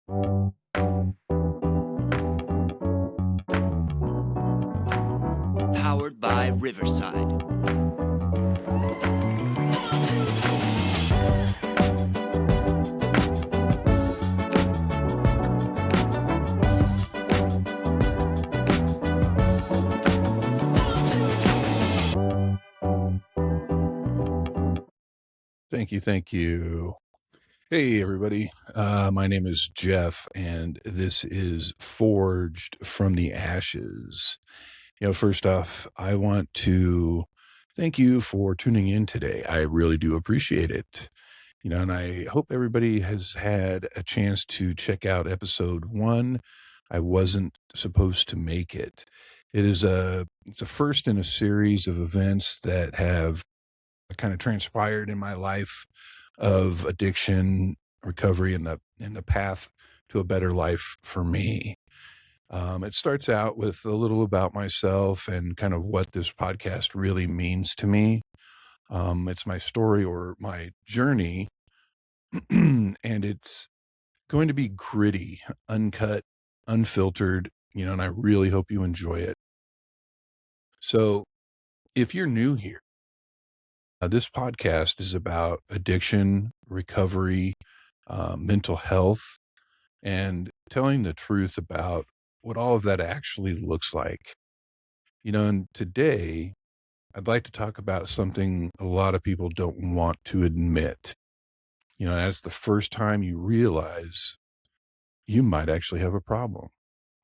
Powered by Riverside. Thank you. Thank you. Hey, everybody. My name is Jeff, and this is Forged from the Ashes. First off, I want to thank you for tuning in today. I really do appreciate it. And I hope everybody has had a chance to check out episode 1. I wasn't supposed to make it. It's a first in a series of events that have kind of transpired in my life of addiction, recovery, and the path to a better life for me. It starts out with a little about myself and kind of what this podcast really means to me. It's my story or my journey, and it's going to be gritty, uncut, unfiltered, and I really hope you enjoy it. So if you're new here, this podcast is about addiction, recovery, mental health, and telling the truth about what all of that actually looks like. And today I'd like to talk about something a lot of people don't want to admit. That's the first time you realize you might actually have a problem.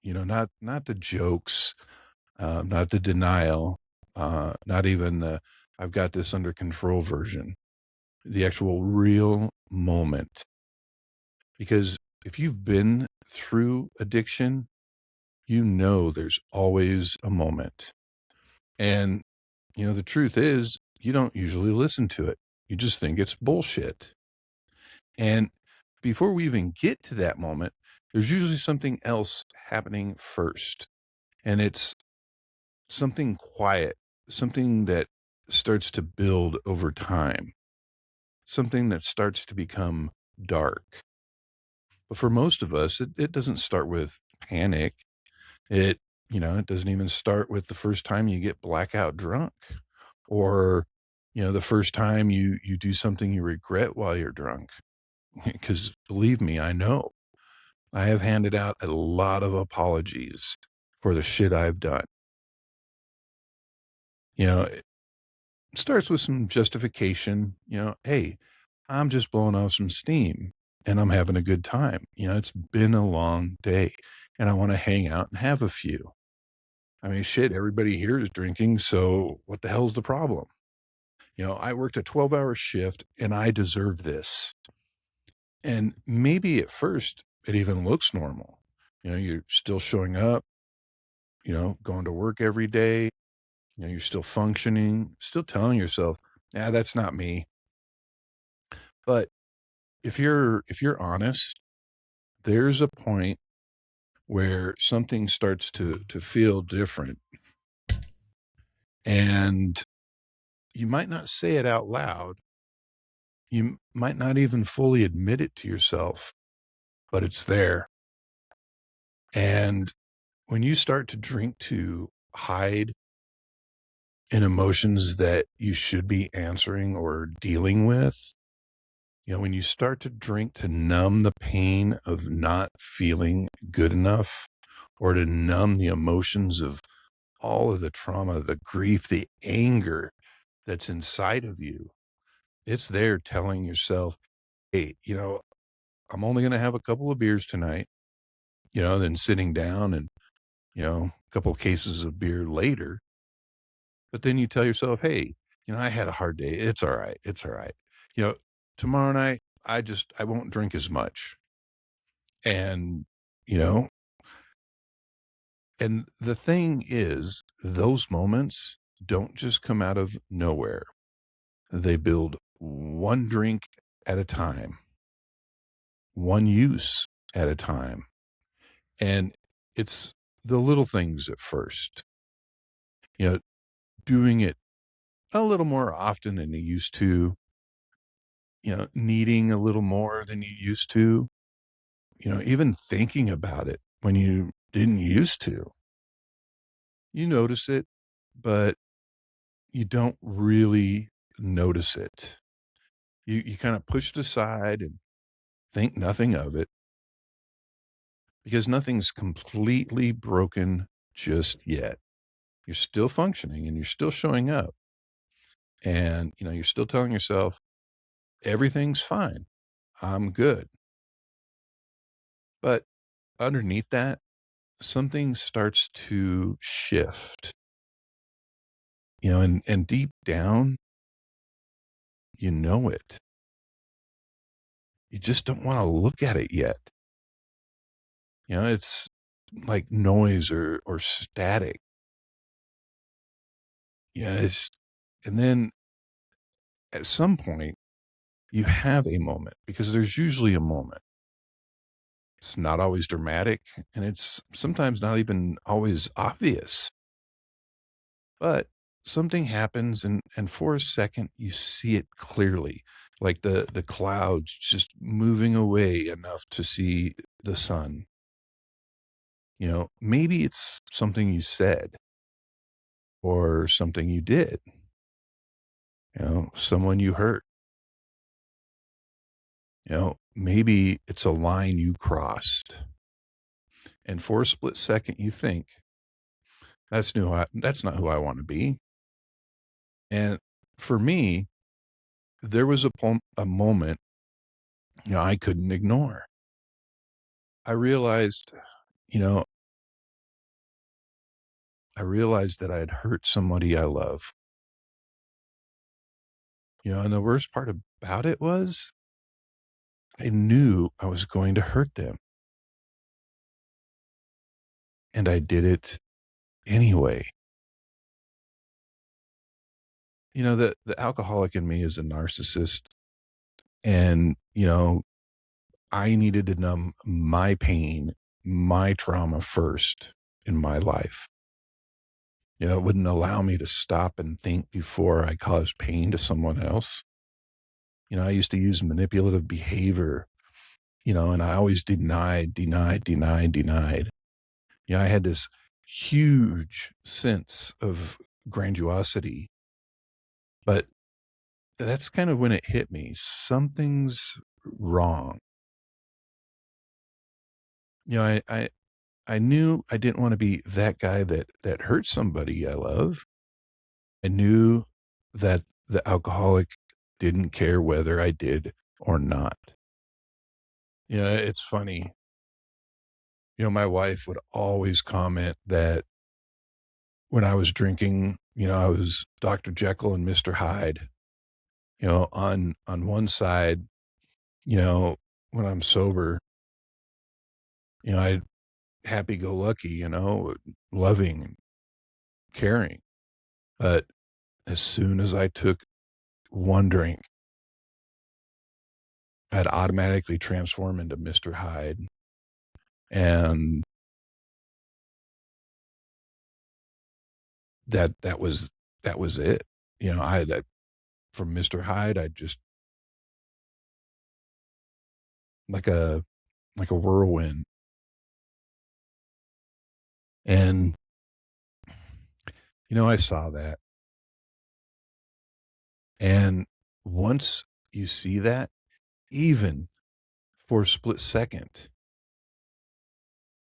Not the jokes, not the denial, not even the I've got this under control version, the actual real moment. Because if you've been through addiction, there's always a moment. And, the truth is, you don't usually listen to it. You just think it's bullshit. And before we even get to that moment, there's usually something else happening first. And it's something quiet, something that starts to build over time, something that starts to become dark. But for most of us, it doesn't start with panic. It doesn't even start with the first time you get blackout drunk or, the first time you do something you regret while you're drunk. Because believe me, I know I have handed out a lot of apologies for the shit I've done. It starts with some justification, hey, I'm just blowing off some steam and I'm having a good time. It's been a long day and I want to hang out and have a few. I mean, shit, everybody here is drinking, so what the hell's the problem? I worked a 12-hour shift and I deserve this. And maybe at first it even looks normal. You're still showing up, going to work every day, you're still functioning, still telling yourself, yeah, that's not me. But if you're honest, there's a point where something starts to feel different. And you might not say it out loud. You might not even fully admit it to yourself, but it's there. And when you start to drink to hide in emotions that you should be answering or dealing with, when you start to drink to numb the pain of not feeling good enough or to numb the emotions of all of the trauma, the grief, the anger that's inside of you, it's there telling yourself, hey, I'm only going to have a couple of beers tonight, then sitting down and, a couple of cases of beer later. But then you tell yourself, hey, I had a hard day. It's all right. It's all right. Tomorrow night, I won't drink as much. And, you know, and the thing is, those moments don't just come out of nowhere. They build one drink at a time, one use at a time. And it's the little things at first, you know, doing it a little more often than you used to, needing a little more than you used to, even thinking about it when you didn't used to, you notice it, but you don't really notice it. You kind of push it aside and think nothing of it because nothing's completely broken just yet. You're still functioning and you're still showing up. And, you're still telling yourself, everything's fine. I'm good. But underneath that, something starts to shift, and deep down, you know it. You just don't want to look at it yet. It's like noise or static. It's, and then at some point, you have a moment because there's usually a moment. It's not always dramatic and it's sometimes not even always obvious, but something happens and for a second you see it clearly, like the clouds just moving away enough to see the sun. Maybe it's something you said or something you did, someone you hurt. Maybe it's a line you crossed. And for a split second, you think, that's not who I want to be. And for me, there was a moment, I couldn't ignore. I realized, you know, I realized that I had hurt somebody I love. And the worst part about it was I knew I was going to hurt them. And I did it anyway. The alcoholic in me is a narcissist. And, I needed to numb my pain, my trauma first in my life. It wouldn't allow me to stop and think before I caused pain to someone else. I used to use manipulative behavior, and I always denied, denied, denied, denied. I had this huge sense of grandiosity, but that's kind of when it hit me. Something's wrong. I knew I didn't want to be that guy that hurt somebody I love. I knew that the alcoholic didn't care whether I did or not. It's funny. My wife would always comment that when I was drinking, I was Dr. Jekyll and Mr. Hyde. On one side, when I'm sober, I happy go lucky, loving, caring. But as soon as I took one drink, I'd automatically transform into Mr. Hyde. And that was it. I from Mr. Hyde, I just like a whirlwind. And I saw that. And once you see that, even for a split second,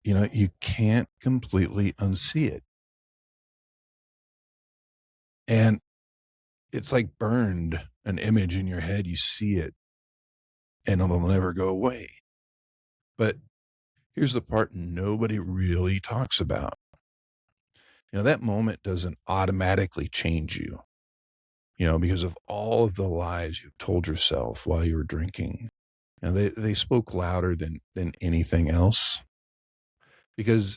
you can't completely unsee it. And it's like burned an image in your head. You see it and it'll never go away. But here's the part nobody really talks about. That moment doesn't automatically change you, because of all of the lies you've told yourself while you were drinking. They spoke louder than anything else. Because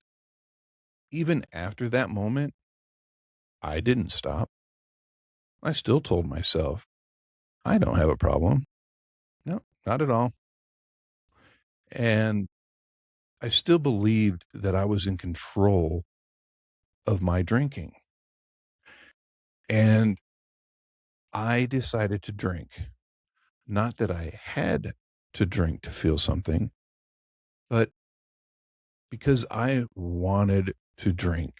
even after that moment, I didn't stop. I still told myself, I don't have a problem. No, not at all. And I still believed that I was in control of my drinking. And I decided to drink. Not that I had to drink to feel something, But because I wanted to drink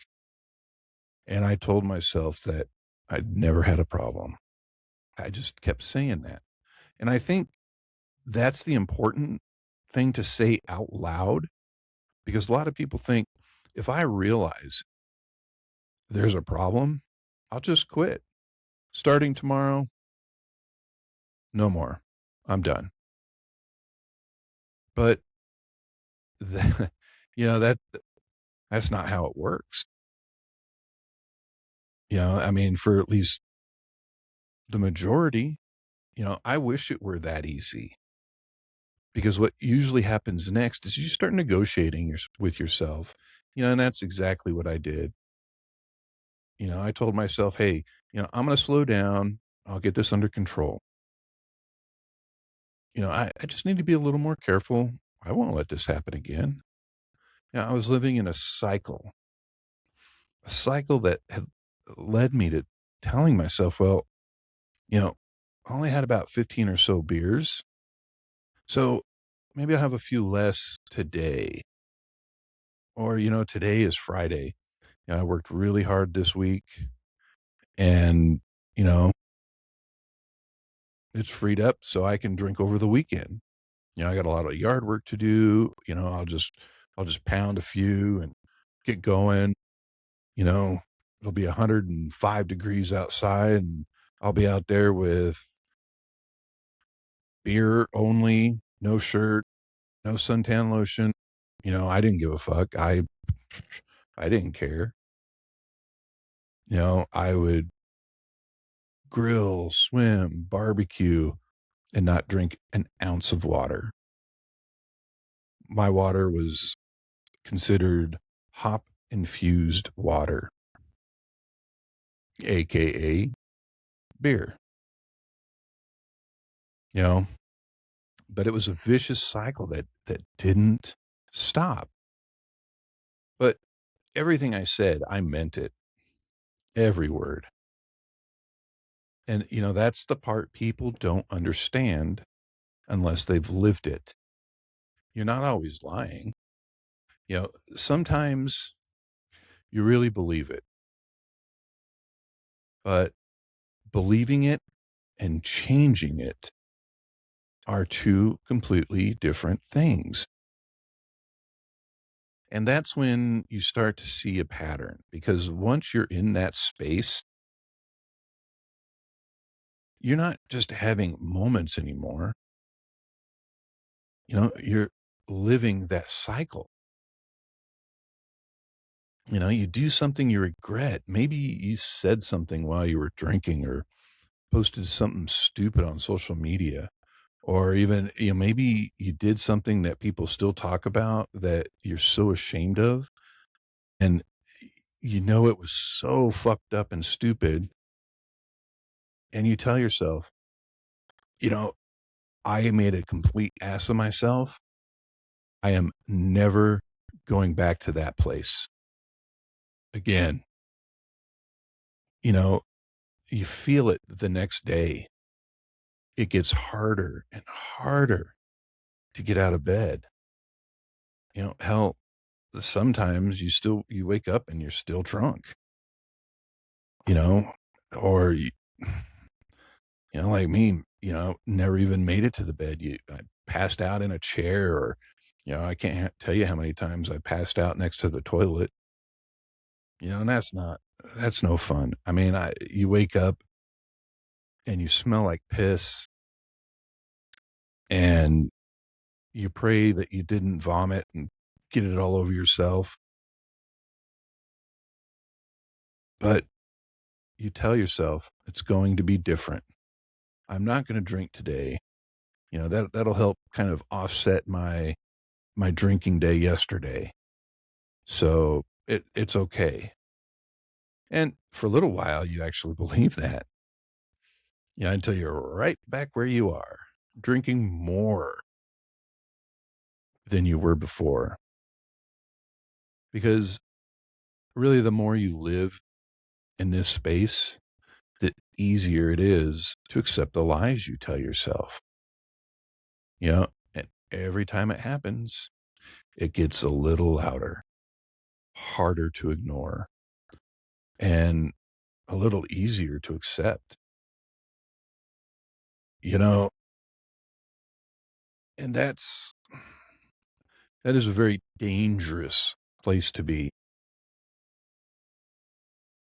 and I told myself that I'd never had a problem, I just kept saying that. And I think that's the important thing to say out loud because a lot of people think if I realize there's a problem, I'll just quit. Starting tomorrow, no more. I'm done. But that, that's not how it works. I mean, for at least the majority, I wish it were that easy because what usually happens next is you start negotiating with yourself, and that's exactly what I did. I told myself, hey, I'm going to slow down. I'll get this under control. I just need to be a little more careful. I won't let this happen again. I was living in a cycle that had led me to telling myself, well, I only had about 15 or so beers. So maybe I'll have a few less today. Or, today is Friday. I worked really hard this week and, you know, it's freed up so I can drink over the weekend. I got a lot of yard work to do. I'll just pound a few and get going. You know, it'll be 105 degrees outside and I'll be out there with beer only, no shirt, no suntan lotion. I didn't give a fuck. I didn't care. I would grill, swim, barbecue, and not drink an ounce of water. My water was considered hop infused water, aka beer. You know, but it was a vicious cycle that didn't stop. But everything I said, I meant it, every word. And that's the part people don't understand unless they've lived it. You're not always lying. Sometimes you really believe it, but believing it and changing it are two completely different things. And that's when you start to see a pattern because once you're in that space, you're not just having moments anymore. You're living that cycle. You do something you regret. Maybe you said something while you were drinking or posted something stupid on social media. Or even, maybe you did something that people still talk about that you're so ashamed of. And it was so fucked up and stupid. And you tell yourself, you know, I made a complete ass of myself. I am never going back to that place again. You know, you feel it the next day. It gets harder and harder to get out of bed. Hell, sometimes you wake up and you're still drunk, you know, or like me, never even made it to the bed. I passed out in a chair or, I can't tell you how many times I passed out next to the toilet, and that's no fun. I mean, you wake up and you smell like piss and you pray that you didn't vomit and get it all over yourself. But you tell yourself it's going to be different. I'm not going to drink today. That'll help kind of offset my drinking day yesterday. So it's okay. And for a little while, you actually believe that, until you're right back where you are, drinking more than you were before. Because really, the more you live in this space, the easier it is to accept the lies you tell yourself. And every time it happens, it gets a little louder, harder to ignore, and a little easier to accept. You know, and that is a very dangerous place to be.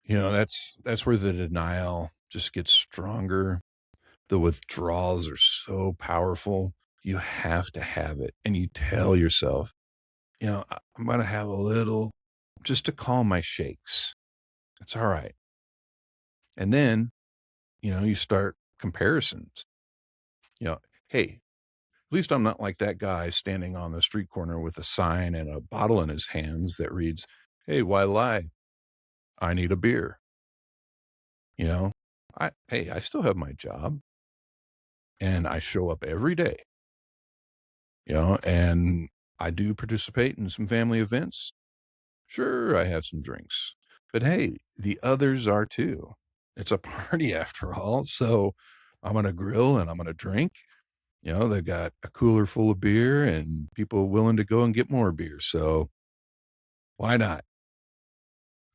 That's where the denial just gets stronger. The withdrawals are so powerful. You have to have it. And you tell yourself, I'm going to have a little just to calm my shakes. It's all right. And then, you start comparisons. Hey, at least I'm not like that guy standing on the street corner with a sign and a bottle in his hands that reads, "Hey, why lie? I need a beer." You know, I still have my job and I show up every day, and I do participate in some family events. Sure, I have some drinks, but hey, the others are too. It's a party after all. So I'm going to grill and I'm going to drink. They've got a cooler full of beer and people willing to go and get more beer. So why not?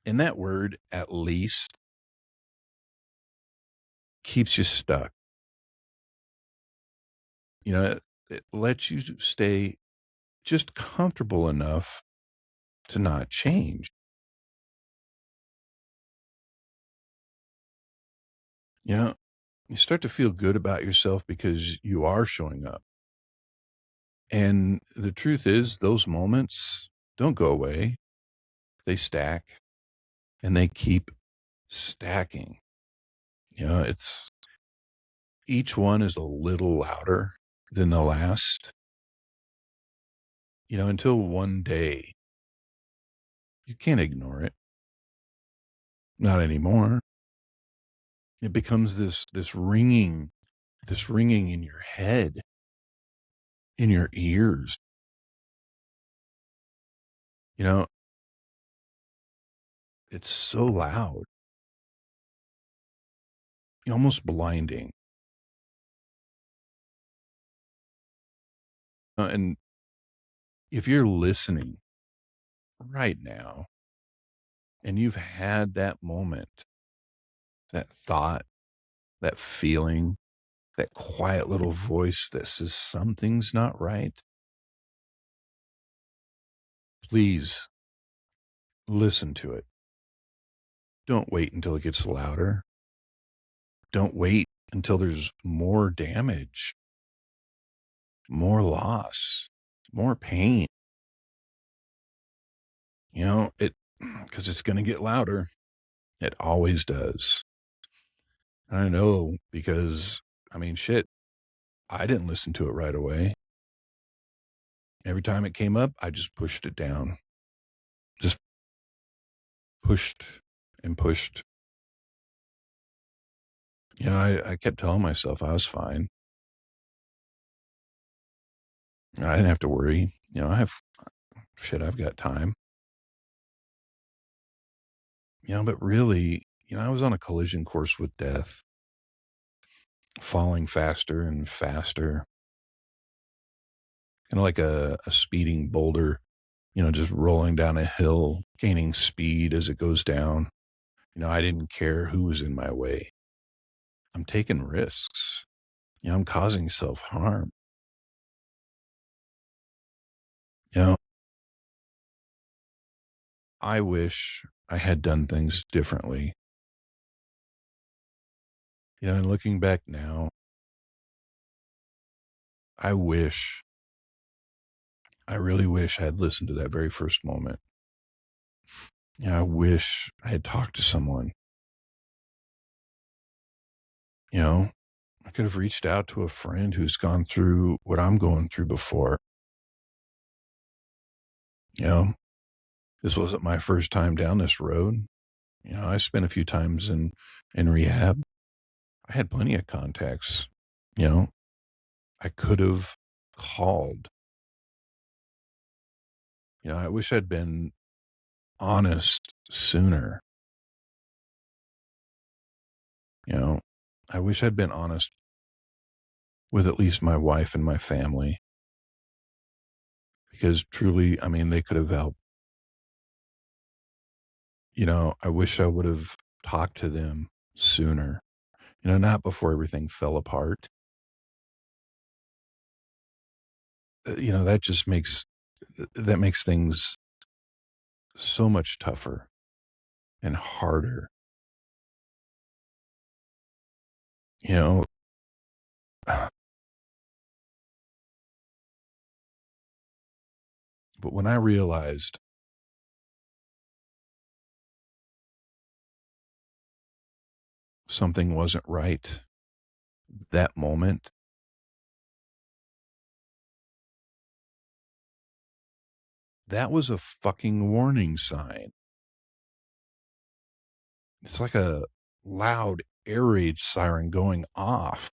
And that word, at least, keeps you stuck. It lets you stay just comfortable enough to not change. You know, you start to feel good about yourself because you are showing up. And the truth is, those moments don't go away. They stack and they keep stacking. It's each one is a little louder than the last, until one day you can't ignore it. Not anymore. It becomes this ringing in your head, in your ears. You know, it's so loud, almost blinding. And if you're listening right now and you've had that moment, that thought, that feeling, that quiet little voice that says something's not right, please listen to it. Don't wait until it gets louder. Don't wait until there's more damage, more loss, more pain. It because it's going to get louder. It always does. I know because, shit, I didn't listen to it right away. Every time it came up, I just pushed it down. Just pushed and pushed. I kept telling myself I was fine. I didn't have to worry. I've got time. But really, I was on a collision course with death, falling faster and faster, kind of like a speeding boulder, just rolling down a hill, gaining speed as it goes down. I didn't care who was in my way. I'm taking risks. I'm causing self-harm. You know, I wish I had done things differently. And looking back now, I wish, I really wish I had listened to that very first moment. I wish I had talked to someone. I could have reached out to a friend who's gone through what I'm going through before. You know, this wasn't my first time down this road. I spent a few times in rehab. I had plenty of contacts. You know, I could have called. I wish I'd been honest sooner. You know, I wish I'd been honest with at least my wife and my family. because truly, I mean, they could have helped. I wish I would have talked to them sooner, not before everything fell apart. That just makes things so much tougher and harder. You know, but when I realized something wasn't right that moment, that was a fucking warning sign. It's like a loud air raid siren going off,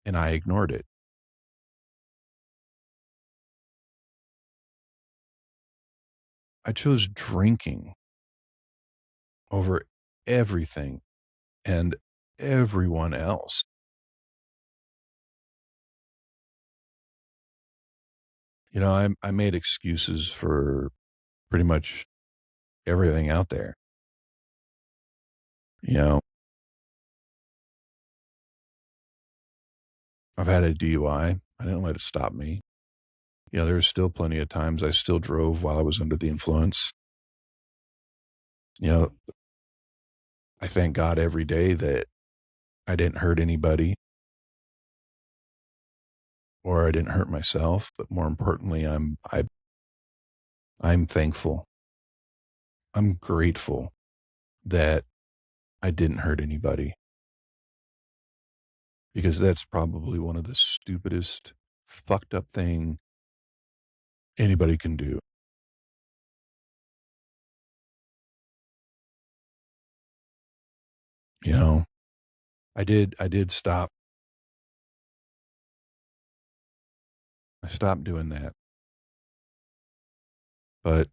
and I ignored it. I chose drinking over everything and everyone else. I made excuses for pretty much everything out there. You know, I've had a DUI. I didn't let it stop me. There's still plenty of times I still drove while I was under the influence. You know, I thank God every day that I didn't hurt anybody or I didn't hurt myself, but more importantly, I'm thankful. I'm grateful that I didn't hurt anybody because that's probably one of the stupidest fucked up thing anybody can do. You know, I did stop. I stopped doing that, but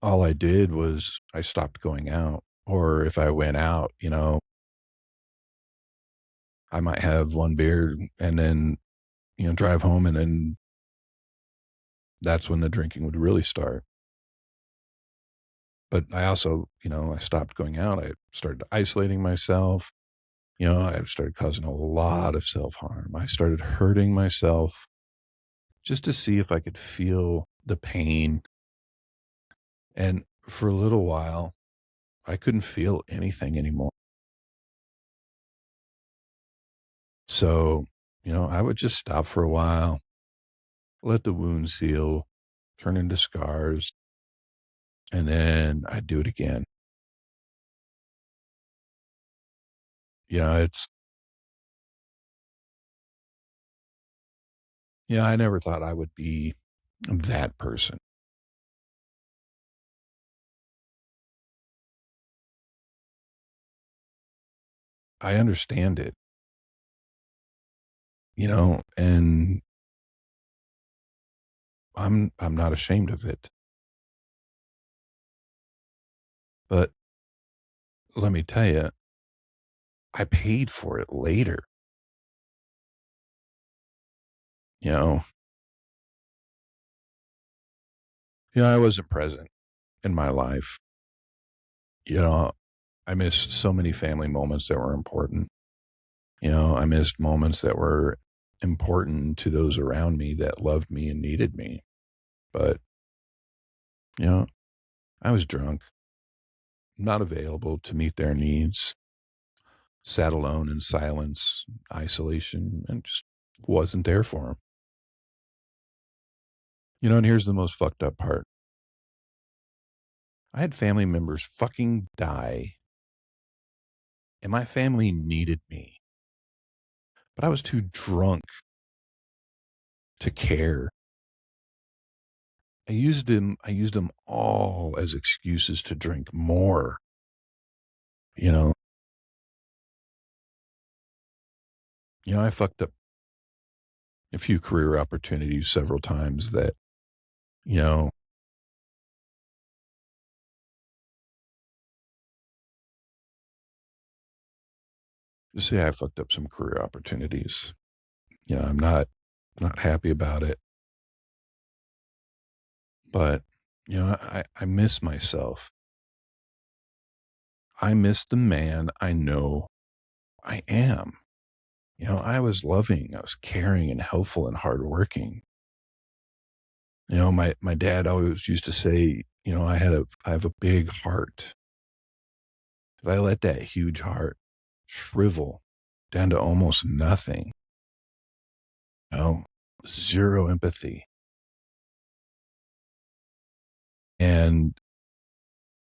all I did was I stopped going out. Or if I went out, I might have one beer and then, drive home and then that's when the drinking would really start. But I also, I stopped going out. I started isolating myself. I started causing a lot of self-harm. I started hurting myself just to see if I could feel the pain. And for a little while, I couldn't feel anything anymore. So, I would just stop for a while, let the wounds heal, turn into scars, and then I'd do it again. It's, I never thought I would be that person. I understand it, and I'm not ashamed of it. But let me tell you, I paid for it later. You know, I wasn't present in my life. You know, I missed so many family moments that were important. I missed moments that were important to those around me that loved me and needed me. But, you know, I was drunk, not available to meet their needs, sat alone in silence, isolation, and just wasn't there for them. And here's the most fucked up part. I had family members fucking die, and my family needed me, but I was too drunk to care. I used them all as excuses to drink more, you know. I fucked up a few career opportunities several times that, you know, just say I fucked up some career opportunities I'm not happy about it, but I miss myself. I miss the man I know I am. I was loving, I was caring and helpful and hardworking. My dad always used to say, I have a big heart. But I let that huge heart shrivel down to almost nothing. You know, Zero empathy. And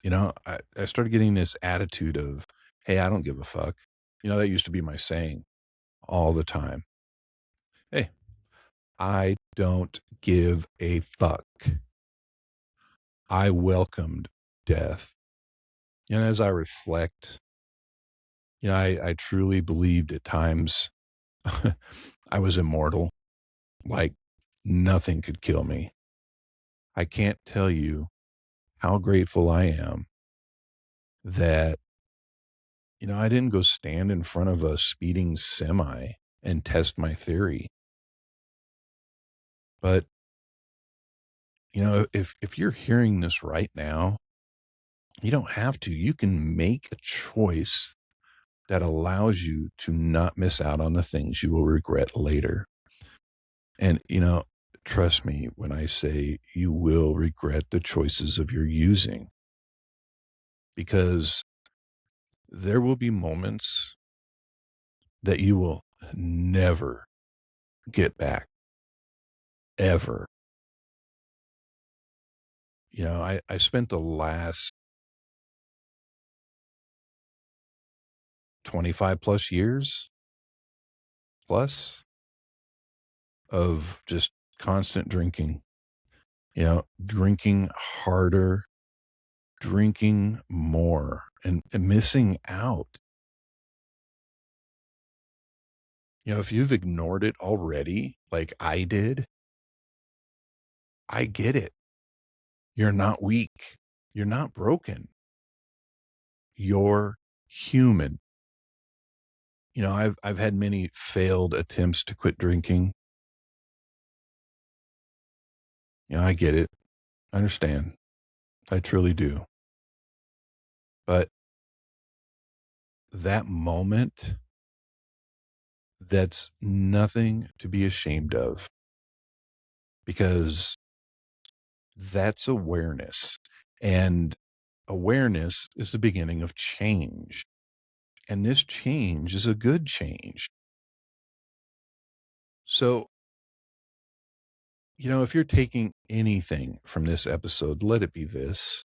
I started getting this attitude of, hey, I don't give a fuck. That used to be my saying all the time. Hey, I don't give a fuck. I welcomed death. As I reflect, I truly believed at times I was immortal, like nothing could kill me. I can't tell you how grateful I am that, I didn't go stand in front of a speeding semi and test my theory. But, if you're hearing this right now, you don't have to. You can make a choice that allows you to not miss out on the things you will regret later. And, trust me when I say you will regret the choices of your using, because there will be moments that you will never get back, ever. I spent the last 25 plus years plus of just constant drinking, drinking harder, drinking more, and missing out. If you've ignored it already, like I did, I get it. You're not weak. You're not broken. You're human. I've had many failed attempts to quit drinking. I get it. I understand. I truly do. But that moment, that's nothing to be ashamed of, because that's awareness. And awareness is the beginning of change. And this change is a good change. So, if you're taking anything from this episode, let it be this.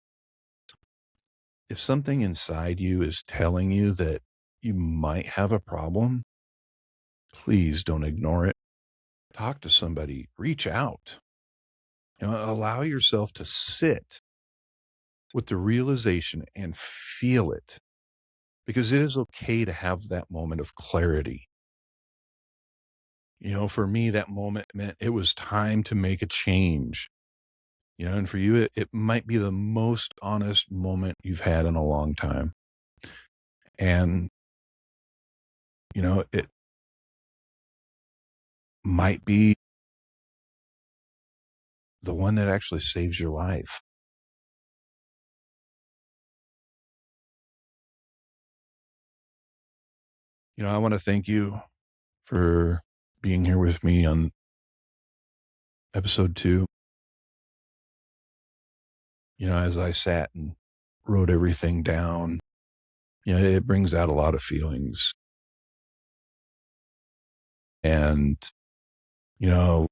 If something inside you is telling you that you might have a problem, please don't ignore it. Talk to somebody, reach out, allow yourself to sit with the realization and feel it, because it is okay to have that moment of clarity. For me, that moment meant it was time to make a change. And for you, it might be the most honest moment you've had in a long time. And, it might be the one that actually saves your life. I want to thank you for being here with me on episode 2. As I sat and wrote everything down, it brings out a lot of feelings. And, you know,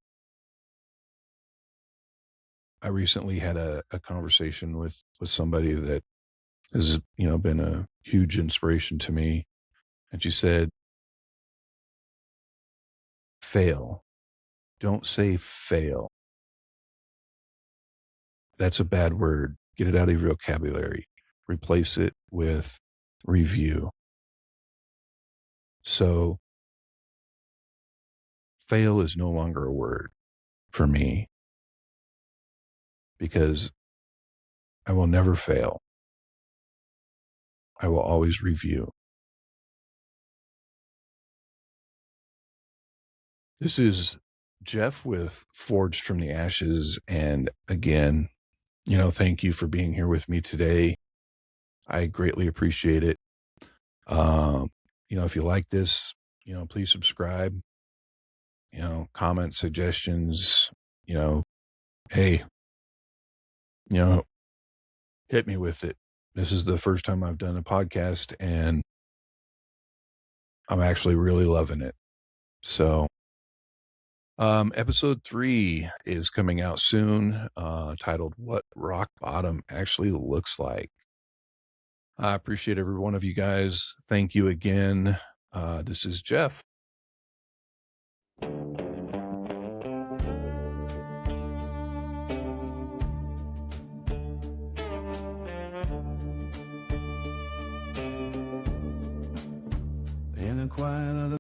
I recently had a conversation with somebody that has, been a huge inspiration to me. And she said, fail. Don't say fail. That's a bad word. Get it out of your vocabulary. Replace it with review. So fail is no longer a word for me, because I will never fail. I will always review. This is Jeff with Forged from the Ashes. And again, thank you for being here with me today. I greatly appreciate it. Um, if you like this, please subscribe, comment suggestions, you know, hey, you know, hit me with it. This is the first time I've done a podcast and I'm actually really loving it. So, episode 3 is coming out soon, titled What Rock Bottom Actually Looks Like. I appreciate every one of you guys. Thank you again. This is Jeff. In a quiet